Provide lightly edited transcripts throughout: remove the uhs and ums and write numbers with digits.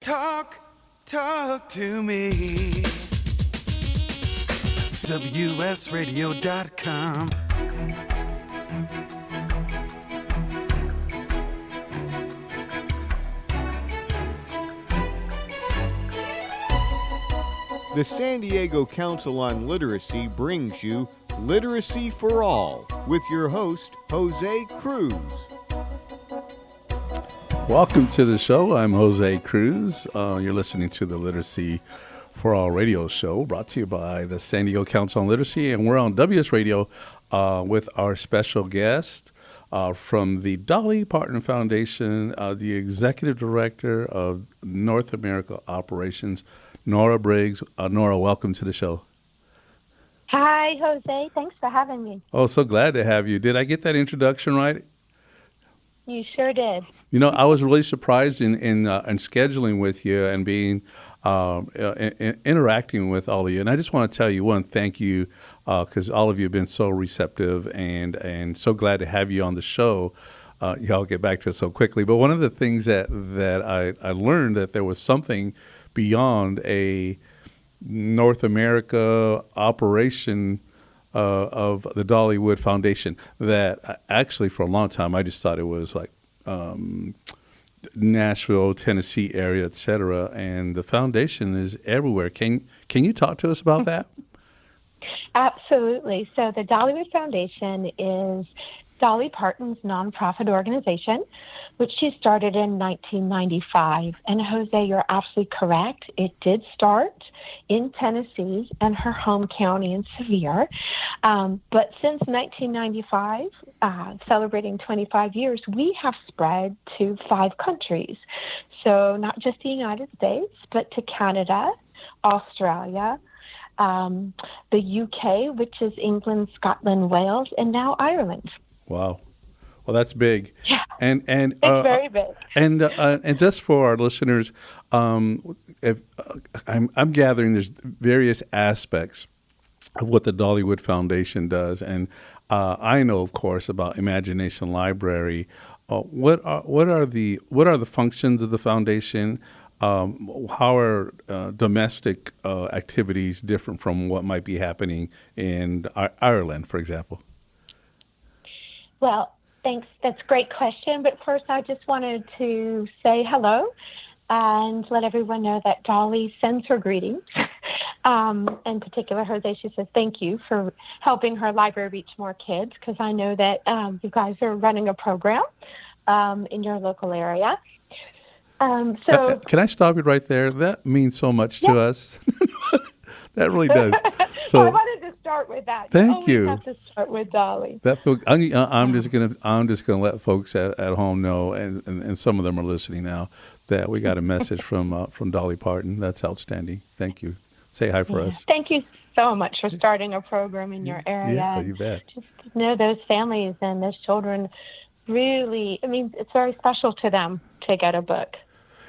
Talk to me. WSRadio.com. The San Diego Council on Literacy brings you Literacy for All with your host, Jose Cruz. Welcome to the show. I'm Jose Cruz. You're listening to the Literacy for All radio show brought to you by the San Diego Council on Literacy. And we're on WS Radio with our special guest from the Dolly Parton Foundation, the Executive Director of North America Operations, Nora Briggs. Nora, welcome to the show. Hi, Jose. Thanks for having me. Oh, so glad to have you. Did I get that introduction right? You sure did. You know, I was really surprised in scheduling with you and being interacting with all of you. And I just want to tell you, one, thank you, because all of you have been so receptive and so glad to have you on the show. Y'all get back to it so quickly. But one of the things that I learned that there was something beyond a North America operation of the Dollywood Foundation that actually for a long time I just thought it was like Nashville, Tennessee area, et cetera. And the foundation is everywhere. Can you talk to us about that? Absolutely. So the Dollywood Foundation is Dolly Parton's nonprofit organization, which she started in 1995. And Jose, you're absolutely correct. It did start in Tennessee and her home county in Sevier. But since 1995, celebrating 25 years, we have spread to 5 countries. So not just the United States, but to Canada, Australia, the UK, which is England, Scotland, Wales, and now Ireland. Wow. Well, that's big. Yeah, and it's very big. And just for our listeners, if I'm gathering there's various aspects of what the Dollywood Foundation does, and I know, of course, about Imagination Library. What are the functions of the foundation? How are domestic activities different from what might be happening in Ireland, for example? Well, thanks. That's a great question. But first, I just wanted to say hello and let everyone know that Dolly sends her greetings. In particular, Jose, she says thank you for helping her library reach more kids, because I know that you guys are running a program in your local area. So, can I stop you right there? That means so much to us. That really does. So I wanted to start with that. Thank you. Have to start with Dolly. I'm just gonna let folks at home know, and some of them are listening now, that we got a message from Dolly Parton. That's outstanding. Thank you. Say hi for us. Thank you so much for starting a program in your area. Yeah, you bet. Just to know those families and those children, really, I mean, it's very special to them to get a book.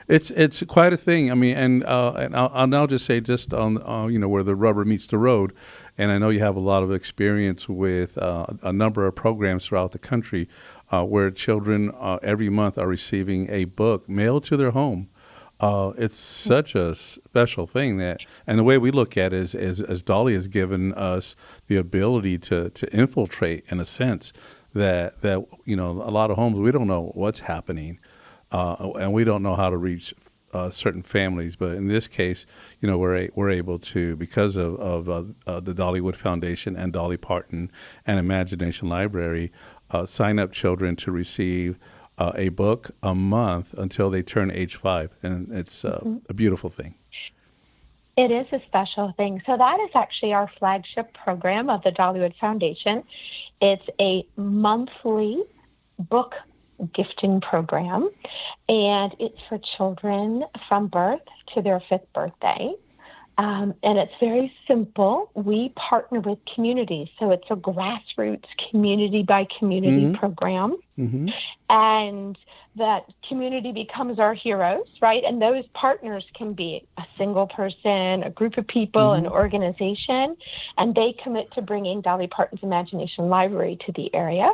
It's quite a thing. I mean, and I'll now just say, just on where the rubber meets the road, and I know you have a lot of experience with a number of programs throughout the country where children every month are receiving a book mailed to their home. It's such a special thing and the way we look at it is as Dolly has given us the ability to infiltrate, in a sense, that a lot of homes, we don't know what's happening. And we don't know how to reach certain families, but in this case, we're able to, because of the Dollywood Foundation and Dolly Parton and Imagination Library, sign up children to receive a book a month until they turn age 5, and it's a beautiful thing. It is a special thing. So that is actually our flagship program of the Dollywood Foundation. It's a monthly book gifting program, and it's for children from birth to their 5th birthday. And it's very simple. We partner with communities, so it's a grassroots community by community program. Mm-hmm. And that community becomes our heroes, right? And those partners can be a single person, a group of people, an organization, and they commit to bringing Dolly Parton's Imagination Library to the area.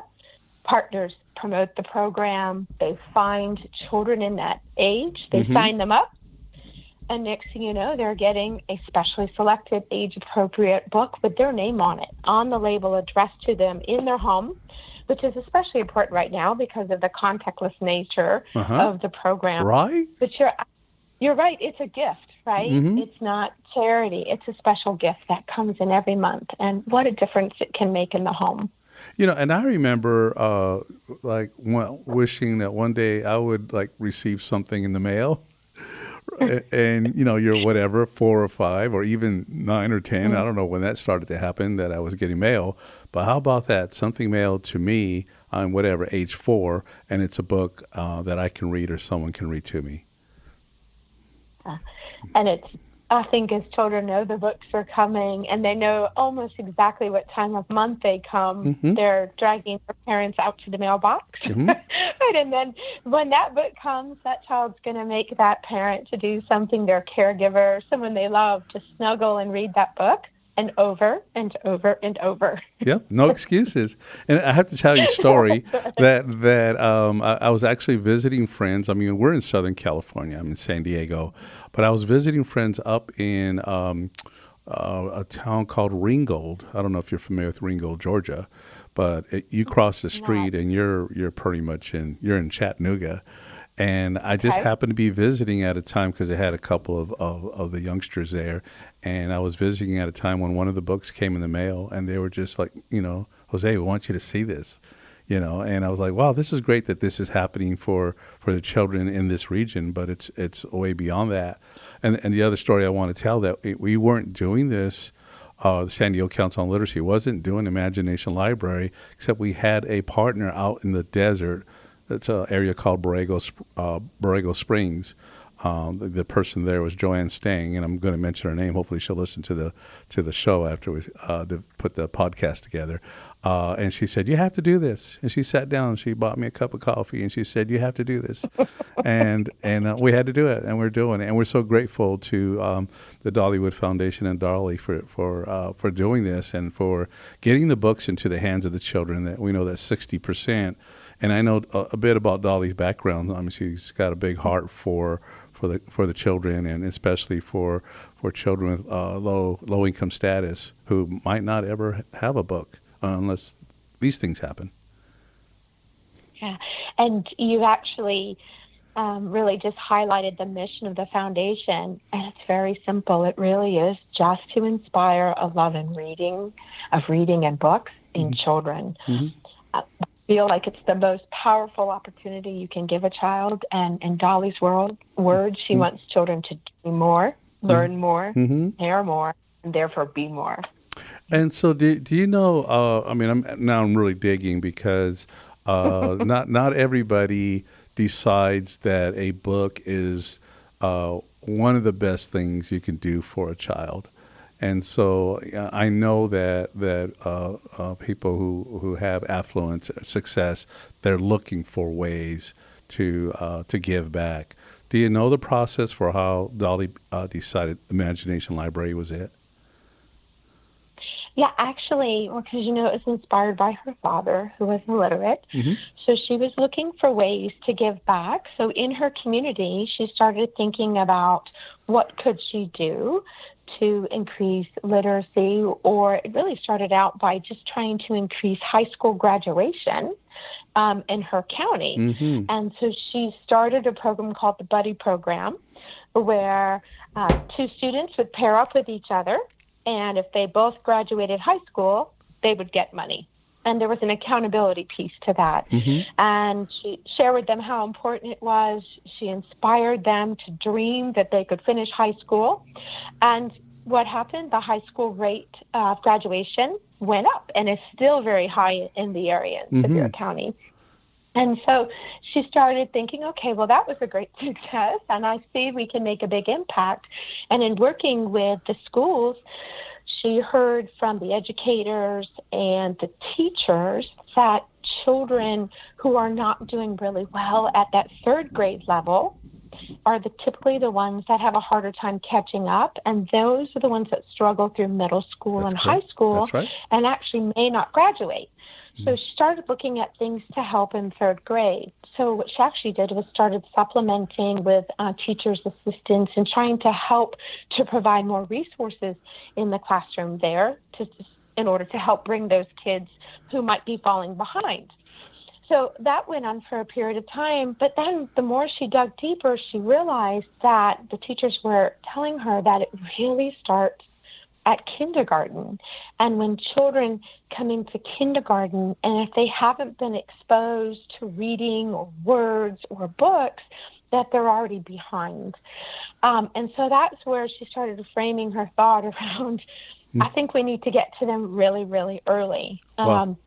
Partners promote the program. They find children in that age. They sign them up. And next thing you know, they're getting a specially selected age-appropriate book with their name on it, on the label addressed to them in their home, which is especially important right now because of the contactless nature of the program. Right? But you're right. It's a gift, right? It's not charity. It's a special gift that comes in every month. And what a difference it can make in the home. And I remember wishing that one day I would receive something in the mail. And you're whatever 4 or 5 or even 9 or 10. I don't know when that started to happen that I was getting mail, but how about that? Something mailed to me on whatever age 4, and it's a book that I can read or someone can read to me. And I think as children know the books are coming and they know almost exactly what time of month they come, they're dragging their parents out to the mailbox. Right, and then when that book comes, that child's going to make that parent to do something, their caregiver, someone they love, to snuggle and read that book. And over and over and over. Yep, no excuses. And I have to tell you a story that I was actually visiting friends. I mean, we're in Southern California. I'm in San Diego. But I was visiting friends up in a town called Ringgold. I don't know if you're familiar with Ringgold, Georgia. But you cross the street and you're pretty much you're in Chattanooga. And I just happened to be visiting at a time because they had a couple of the youngsters there. And I was visiting at a time when one of the books came in the mail and they were just like, Jose, we want you to see this, And I was like, wow, this is great that this is happening for the children in this region, but it's way beyond that. And the other story I want to tell that we weren't doing this. The San Diego Council on Literacy wasn't doing Imagination Library, except we had a partner out in the desert. It's an area called Borrego Springs. The person there was Joanne Stang, and I'm going to mention her name. Hopefully, she'll listen to the show after we put the podcast together. And she said, "You have to do this." And she sat down. And she bought me a cup of coffee, and she said, "You have to do this." and we had to do it, and we're doing it. And we're so grateful to the Dollywood Foundation and Dolly for doing this and for getting the books into the hands of the children. That we know that 60%. And I know a bit about Dolly's background. I mean, she's got a big heart for the children, and especially for children with low income status who might not ever have a book unless these things happen. Yeah, and you actually really just highlighted the mission of the foundation, and it's very simple. It really is just to inspire a love of reading and books in children. Feel like it's the most powerful opportunity you can give a child. And in Dolly's words, she wants children to do more, learn more, care more, and therefore be more. And so do you know, I'm really digging because not everybody decides that a book is one of the best things you can do for a child. And so I know that people who have affluence, success, they're looking for ways to give back. Do you know the process for how Dolly decided Imagination Library was it? Yeah, actually, because it was inspired by her father, who was illiterate. So she was looking for ways to give back. So in her community, she started thinking about what could she do to increase literacy, or it really started out by just trying to increase high school graduation in her county. And so she started a program called the Buddy Program, where 2 students would pair up with each other, and if they both graduated high school, they would get money. And there was an accountability piece to that. And she shared with them how important it was. She inspired them to dream that they could finish high school. And what happened? The high school rate of graduation went up and is still very high in the area in Sevier County. And so she started thinking, okay, well, that was a great success, and I see we can make a big impact. And in working with the schools, she heard from the educators and the teachers that children who are not doing really well at that 3rd grade level are typically the ones that have a harder time catching up, and those are the ones that struggle through middle school and high school and actually may not graduate. So she started looking at things to help in third grade. So what she actually did was started supplementing with teachers' assistants and trying to help to provide more resources in the classroom there in order to help bring those kids who might be falling behind. So that went on for a period of time, but then the more she dug deeper, she realized that the teachers were telling her that it really starts at kindergarten. And when children come into kindergarten, and if they haven't been exposed to reading or words or books, that they're already behind. And so that's where she started framing her thought around, I think we need to get to them really, really early. Wow.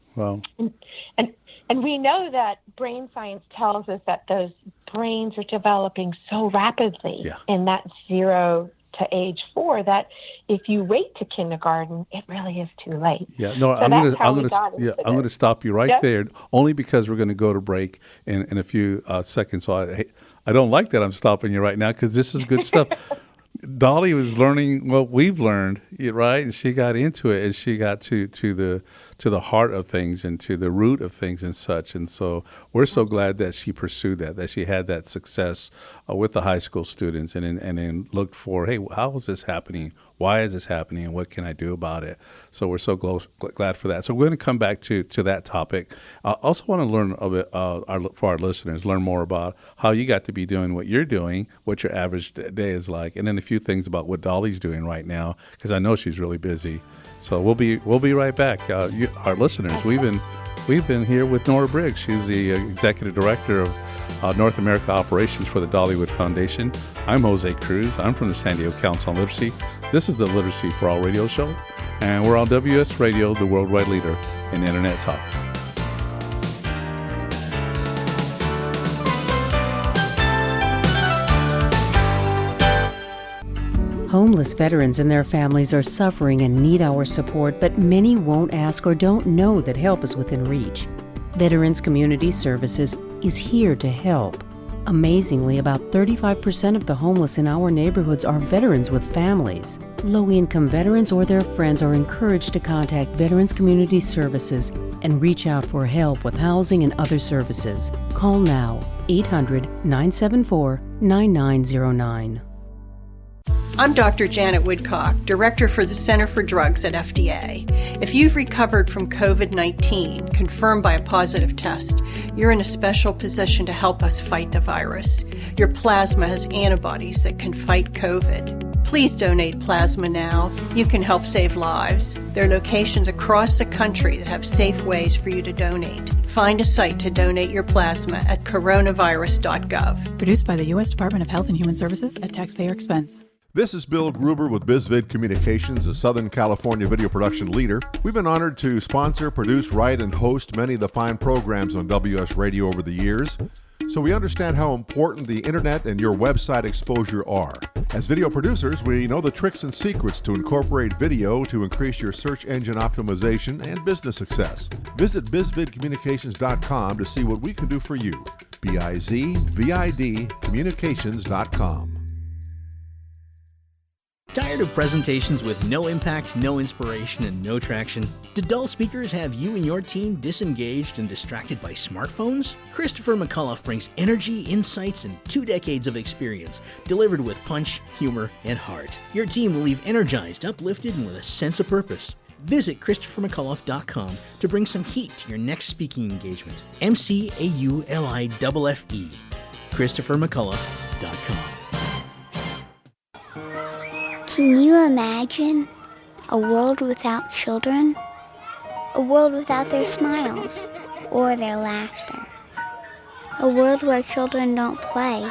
And we know that brain science tells us that those brains are developing so rapidly in that 0 to age 4 that if you wait to kindergarten, it really is too late. Yeah, no, so I'm going to stop you right there, only because we're going to go to break in a few seconds. So I don't like that I'm stopping you right now, because this is good stuff. Dolly was learning what we've learned, right? And she got into it, and she got to the heart of things and to the root of things and such. And so we're so glad that she pursued that she had that success with the high school students, and then looked for, hey, how is this happening? Why is this happening? And what can I do about it? So we're so glad for that. So we're going to come back to that topic. I also want to learn a bit for our listeners, learn more about how you got to be doing what you're doing, what your average day is like, and then a few things about what Dolly's doing right now, because I know she's really busy. So we'll be right back. Our listeners, we've been here with Nora Briggs. She's the executive director of North America operations for the Dollywood Foundation. I'm Jose Cruz. I'm from the San Diego Council on Literacy. This is the Literacy for All radio show, and we're on WS Radio, the worldwide leader in Internet talk. Homeless veterans and their families are suffering and need our support, but many won't ask or don't know that help is within reach. Veterans Community Services is here to help. Amazingly, about 35% of the homeless in our neighborhoods are veterans with families. Low-income veterans or their friends are encouraged to contact Veterans Community Services and reach out for help with housing and other services. Call now, 800-974-9909. I'm Dr. Janet Woodcock, Director for the Center for Drugs at FDA. If you've recovered from COVID-19, confirmed by a positive test, you're in a special position to help us fight the virus. Your plasma has antibodies that can fight COVID. Please donate plasma now. You can help save lives. There are locations across the country that have safe ways for you to donate. Find a site to donate your plasma at coronavirus.gov. Produced by the U.S. Department of Health and Human Services at taxpayer expense. This is Bill Gruber with BizVid Communications, a Southern California video production leader. We've been honored to sponsor, produce, write, and host many of the fine programs on WS Radio over the years. So we understand how important the internet and your website exposure are. As video producers, we know the tricks and secrets to incorporate video to increase your search engine optimization and business success. Visit bizvidcommunications.com to see what we can do for you. BIZVID communications.com. Tired of presentations with no impact, no inspiration, and no traction? Do dull speakers have you and your team disengaged and distracted by smartphones? Christopher McCullough brings energy, insights, and 2 decades of experience, delivered with punch, humor, and heart. Your team will leave energized, uplifted, and with a sense of purpose. Visit ChristopherMcCullough.com to bring some heat to your next speaking engagement. MCAULIFFE. ChristopherMcCullough.com. Can you imagine a world without children? A world without their smiles or their laughter? A world where children don't play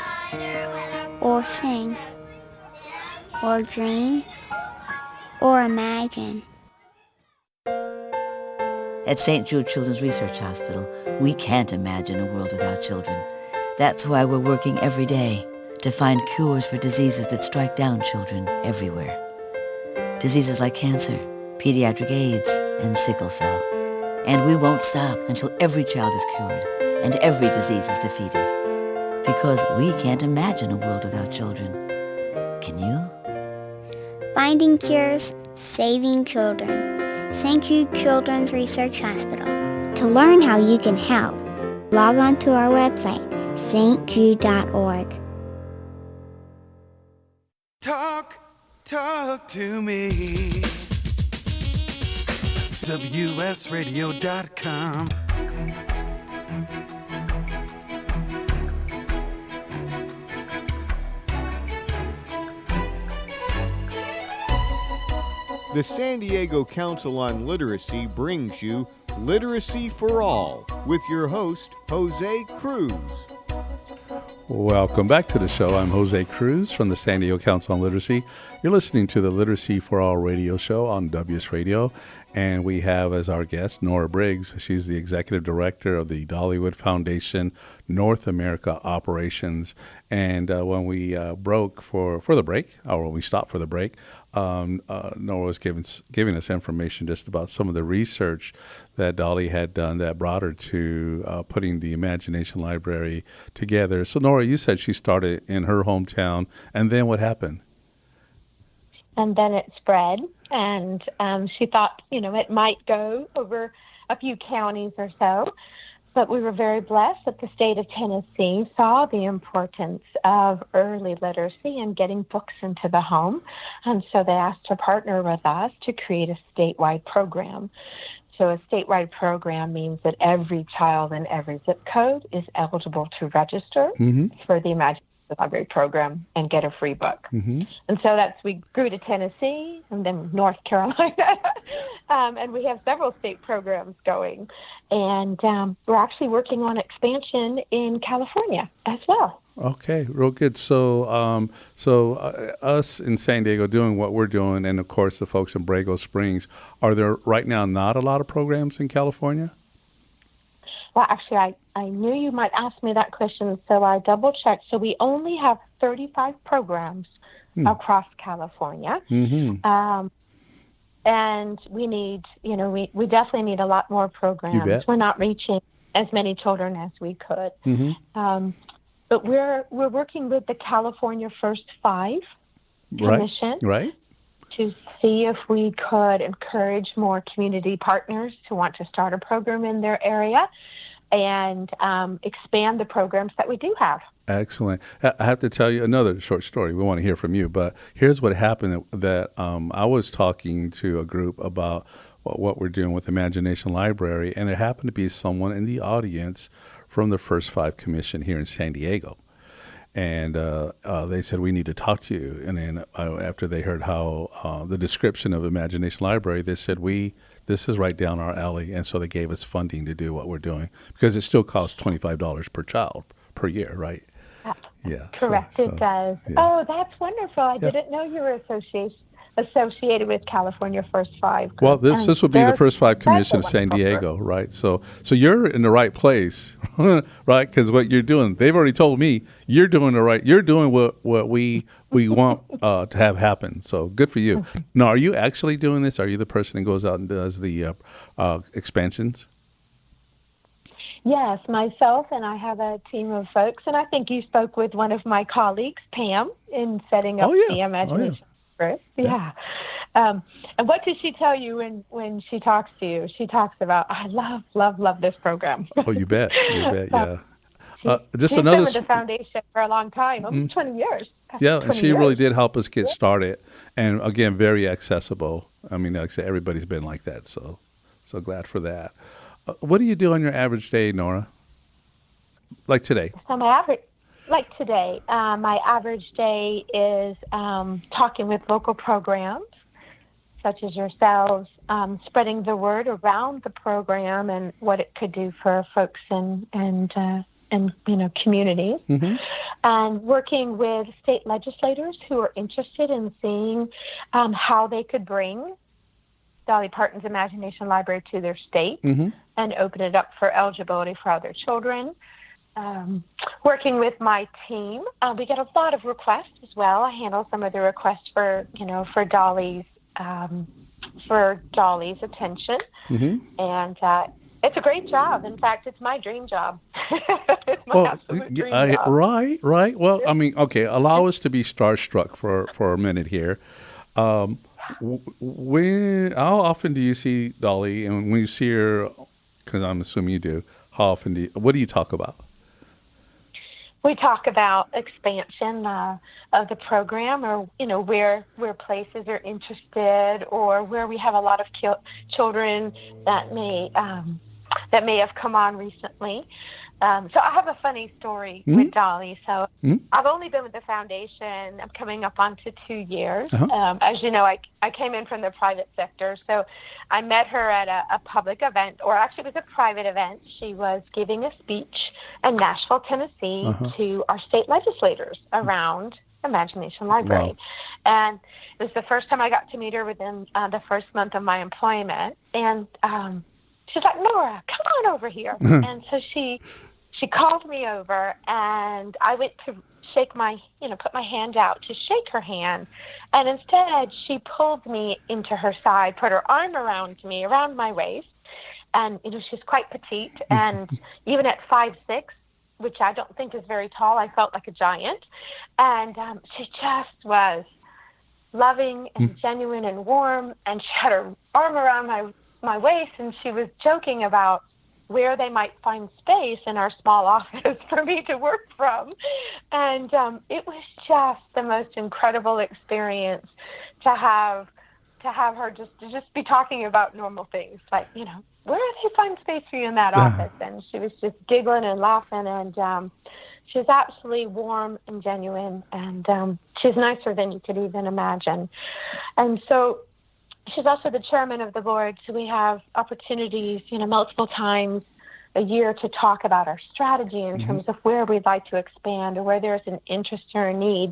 or sing or dream or imagine? At St. Jude Children's Research Hospital, we can't imagine a world without children. That's why we're working every day to find cures for diseases that strike down children everywhere. Diseases like cancer, pediatric AIDS, and sickle cell. And we won't stop until every child is cured and every disease is defeated. because we can't imagine a world without children. Can you? Finding cures, saving children. St. Jude Children's Research Hospital. To learn how you can help, log on to our website, stjude.org. Talk to me. WSRadio.com. The San Diego Council on Literacy brings you Literacy for All with your host, Jose Cruz. Welcome back to the show. I'm Jose Cruz from the San Diego Council on Literacy. You're listening to the Literacy for All radio show on WS Radio, and we have as our guest Nora Briggs. She's the executive director of the Dollywood Foundation North America Operations. And when we broke for the break, or when we stopped for the break, Nora was giving us information just about some of the research that Dolly had done that brought her to putting the Imagination Library together. So, Nora, you said she started in her hometown, and then what happened? And then it spread, and she thought, it might go over a few counties or so. But we were very blessed that the state of Tennessee saw the importance of early literacy and getting books into the home. And so they asked to partner with us to create a statewide program. So a statewide program means that every child in every zip code is eligible to register for the Imagination Library program and get a free book. And so we grew to Tennessee and then North Carolina. And we have several state programs going. And we're actually working on expansion in California as well. Okay, real good. So, us in San Diego doing what we're doing, and of course the folks in Borrego Springs, are there right now not a lot of programs in California? Well, actually, I knew you might ask me that question, so I double-checked. So we only have 35 programs across California. And we need, we definitely need a lot more programs. You bet. We're not reaching as many children as we could. But we're working with the California First Five Commission. Right. To see if we could encourage more community partners to want to start a program in their area and expand the programs that we do have. Excellent. I have to tell you another short story. We want to hear from you, but here's what happened that I was talking to a group about what we're doing with Imagination Library, and there happened to be someone in the audience from the First Five Commission here in San Diego. And they said, we need to talk to you. And then after they heard how the description of Imagination Library, they said, this is right down our alley. And so they gave us funding to do what we're doing, because it still costs $25 per child per year, right? Yeah. Correct, it does. Yeah. Oh, that's wonderful. I didn't know you were associated with California First Five. Well, this would be the First Five Commission of San Diego, right? So you're in the right place, right? Because what you're doing, they've already told me you're doing what we want to have happen. So good for you. Now, are you actually doing this? Are you the person who goes out and does the expansions? Yes, myself, and I have a team of folks, and I think you spoke with one of my colleagues, Pam, in setting up the Imagination Group. Yeah. And what does she tell you when she talks to you? She talks about, I love this program. Oh, you bet, yeah. She's been with the foundation for a long time, almost 20 years. Yeah, and she really did help us get started, and again, very accessible. I mean, like I said, everybody's been like that, so glad for that. What do you do on your average day, Nora? Like today? So my average day is talking with local programs, such as yourselves, spreading the word around the program and what it could do for folks and communities, and working with state legislators who are interested in seeing how they could bring Dolly Parton's Imagination Library to their state and open it up for eligibility for other children. Working with my team, we get a lot of requests as well. I handle some of the requests for Dolly's attention, and It's a great job. In fact, it's my dream job. It's my absolute dream job. Right. Well, I mean, okay, allow us to be starstruck for a minute here. How often do you see Dolly? And when you see her, because I'm assuming you do, how often what do you talk about? We talk about expansion of the program, or where places are interested, or where we have a lot of children that may have come on recently. So I have a funny story with Dolly. So I've only been with the foundation. I'm coming up onto 2 years. As you know, I came in from the private sector. So I met her at a public event, or actually it was a private event. She was giving a speech in Nashville, Tennessee to our state legislators around Imagination Library. Wow. And it was the first time I got to meet her within the first month of my employment. And she's like, Nora, come on over here. And so she called me over, and I went to put my hand out to shake her hand. And instead, she pulled me into her side, put her arm around me, around my waist. And, she's quite petite. And even at 5'6", which I don't think is very tall, I felt like a giant. And she just was loving and genuine and warm. And she had her arm around my waist, and she was joking about where they might find space in our small office for me to work from. And it was just the most incredible experience to have her just be talking about normal things, like, where do they find space for you in that office? And she was just giggling and laughing, and she's absolutely warm and genuine, and she's nicer than you could even imagine. And so she's also the chairman of the board, so we have opportunities, multiple times a year to talk about our strategy in terms of where we'd like to expand or where there's an interest or a need.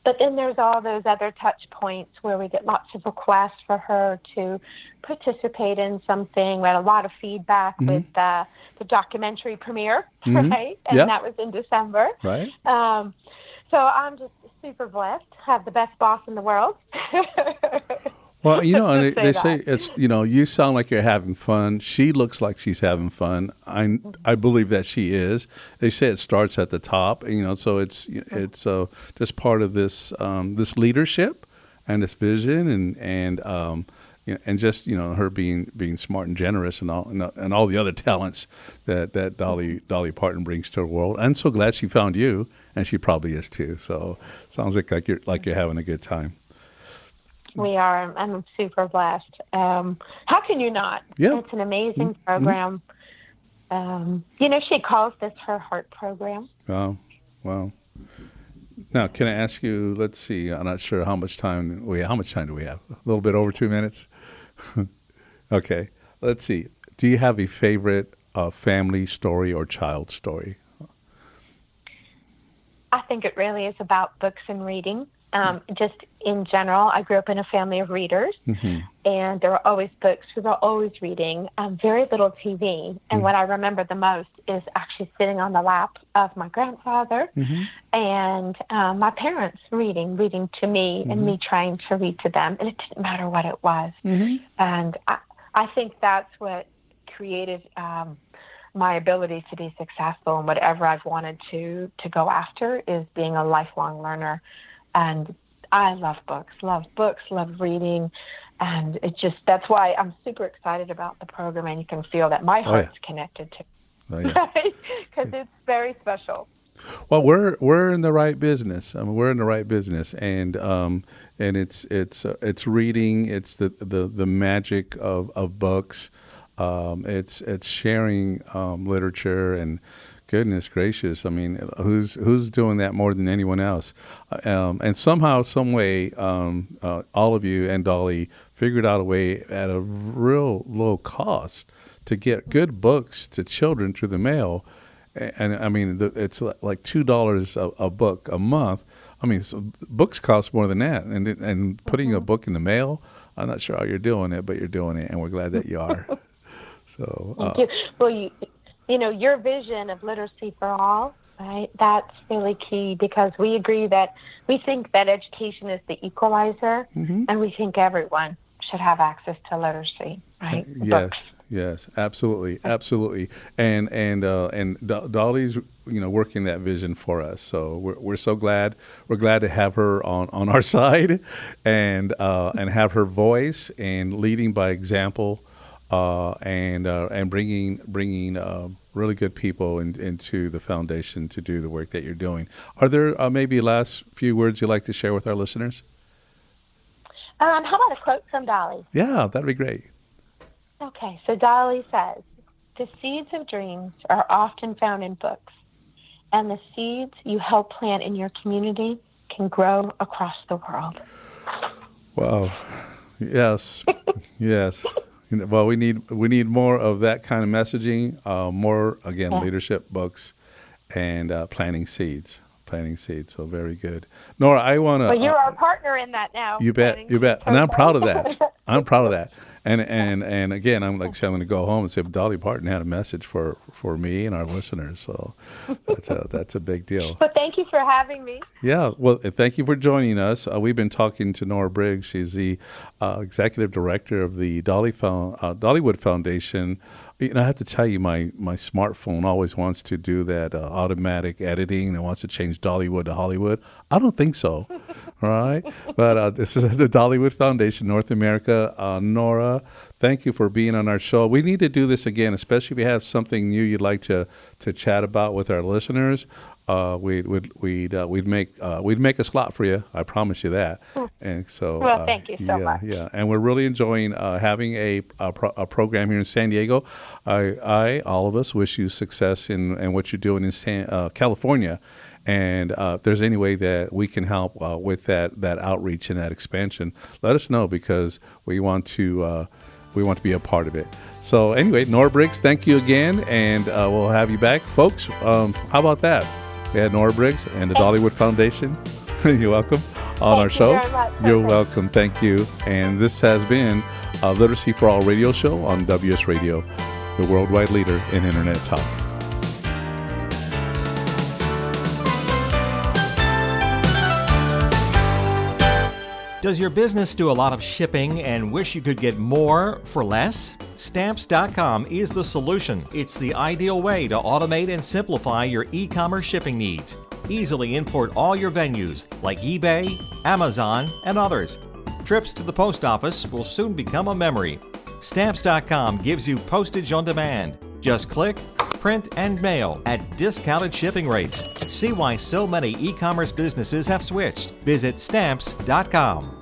But then there's all those other touch points where we get lots of requests for her to participate in something. We had a lot of feedback with the documentary premiere, right? And that was in December. Right. So I'm just super blessed, have the best boss in the world. Well, and they say it's, you sound like you're having fun. She looks like she's having fun. I believe that she is. They say it starts at the top, so it's just part of this this leadership and this vision and just her being smart and generous and all the other talents that Dolly Parton brings to the world. I'm so glad she found you, and she probably is too. So sounds like you're having a good time. We are. I'm super blessed. How can you not? Yeah. It's an amazing program. She calls this her heart program. Oh, wow. Now, can I ask you, let's see, I'm not sure how much time do we have? A little bit over 2 minutes? Okay. Let's see. Do you have a favorite family story or child story? I think it really is about books and reading. Just in general, I grew up in a family of readers, and there were always books. We were always reading, very little TV. And what I remember the most is actually sitting on the lap of my grandfather and my parents reading to me and me trying to read to them. And it didn't matter what it was. And I think that's what created my ability to be successful in whatever I've wanted to go after, is being a lifelong learner. And I love books, love reading. And that's why I'm super excited about the program. And you can feel that my heart's connected to it. Because it's very special. Well, we're in the right business. We're in the right business, and it's reading. It's the magic of books. It's sharing literature, and goodness gracious, who's doing that more than anyone else? And somehow, some way, all of you and Dolly figured out a way at a real low cost to get good books to children through the mail. And it's like $2 a book a month. Books cost more than that. And putting a book in the mail, I'm not sure how you're doing it, but you're doing it, and we're glad that you are. So, thank you. Well, your vision of literacy for all, right? That's really key, because we think that education is the equalizer, and we think everyone should have access to literacy, right? Yes, absolutely, absolutely. And Dolly's, working that vision for us. So we're so glad. We're glad to have her on our side, and have her voice and leading by example, and bringing really good people into the foundation to do the work that you're doing. Are there maybe last few words you'd like to share with our listeners? How about a quote from Dolly? Yeah, that'd be great. Okay, so Dolly says, "The seeds of dreams are often found in books, and the seeds you help plant in your community can grow across the world." Wow. Yes. Yes. Well, we need more of that kind of messaging. More again, leadership books, and planting seeds. So very good, Nora. I want to. Well, you're our partner in that now. You bet, and I'm proud of that. And again, I'm going to go home and say Dolly Parton had a message for me and our listeners. So that's a big deal. Well, thank you for having me. Yeah, well, thank you for joining us. We've been talking to Nora Briggs. She's the executive director of the Dollywood Foundation. I have to tell you, my smartphone always wants to do that automatic editing and wants to change Dollywood to Hollywood. I don't think so. All right, but this is the Dollywood Foundation, North America. Nora, thank you for being on our show. We need to do this again, especially if you have something new you'd like to chat about with our listeners. We'd make a slot for you. I promise you that. And so, well, thank you so much. Yeah, and we're really enjoying having a program here in San Diego. All of us wish you success in what you're doing in California. And if there's any way that we can help with that outreach and that expansion, let us know, because we want to be a part of it. So anyway, Nora Briggs, thank you again, and we'll have you back, folks. How about that? We had Nora Briggs and the Dollywood Foundation. You're welcome on our show. Thank you very much. You're welcome. Thank you. And this has been a Literacy for All radio show on WS Radio, the worldwide leader in Internet talk. Does your business do a lot of shipping and wish you could get more for less? Stamps.com is the solution. It's the ideal way to automate and simplify your e-commerce shipping needs. Easily import all your venues like eBay, Amazon, and others. Trips to the post office will soon become a memory. Stamps.com gives you postage on demand. Just click, print, and mail at discounted shipping rates. See why so many e-commerce businesses have switched. Visit Stamps.com.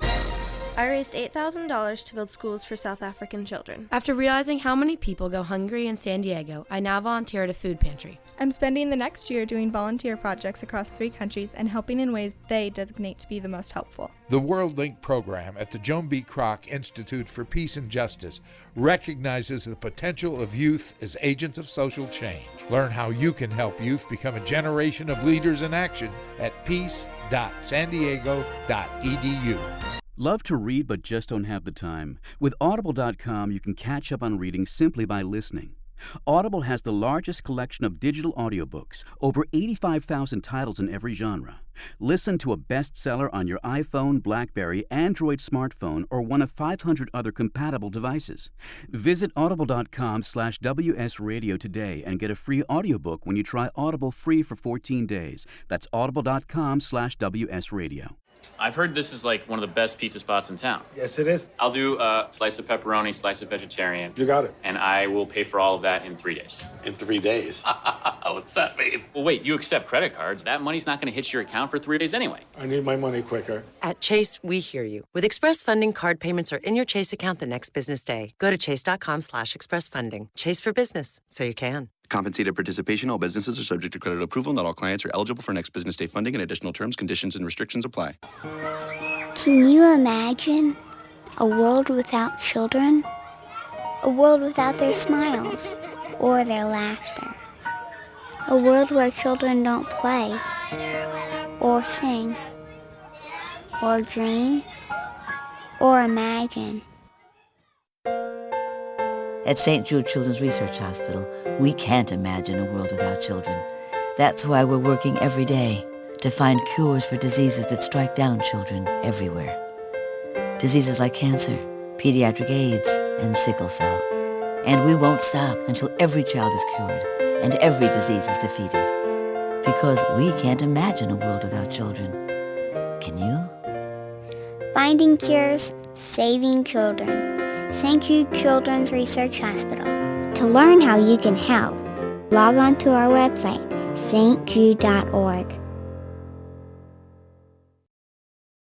I raised $8,000 to build schools for South African children. After realizing how many people go hungry in San Diego, I now volunteer at a food pantry. I'm spending the next year doing volunteer projects across 3 countries and helping in ways they designate to be the most helpful. The WorldLink program at the Joan B. Kroc Institute for Peace and Justice recognizes the potential of youth as agents of social change. Learn how you can help youth become a generation of leaders in action at peace.sandiego.edu. Love to read but just don't have the time? With Audible.com, you can catch up on reading simply by listening. Audible has the largest collection of digital audiobooks, over 85,000 titles in every genre. Listen to a bestseller on your iPhone, BlackBerry, Android smartphone, or one of 500 other compatible devices. Visit audible.com/WS Radio today and get a free audiobook when you try Audible free for 14 days. That's audible.com/WS Radio. I've heard this is like one of the best pizza spots in town. Yes, it is. I'll do a slice of pepperoni, slice of vegetarian. You got it. And I will pay for all of that in 3 days. In 3 days? What's that mean? Well, wait, you accept credit cards. That money's not going to hit your account for 3 days anyway. I need my money quicker. At Chase, we hear you. With Express Funding, card payments are in your Chase account the next business day. Go to chase.com/expressfunding. Chase for business, so you can. Compensated participation. All businesses are subject to credit approval. Not all clients are eligible for next business day funding, and additional terms, conditions, and restrictions apply. Can you imagine a world without children? A world without their smiles or their laughter? A world where children don't play or sing or dream or imagine? At St. Jude Children's Research Hospital, we can't imagine a world without children. That's why we're working every day to find cures for diseases that strike down children everywhere. Diseases like cancer, pediatric AIDS, and sickle cell. And we won't stop until every child is cured and every disease is defeated. Because we can't imagine a world without children. Can you? Finding cures, saving children. St. Jude Children's Research Hospital. To learn how you can help, log on to our website, stjude.org.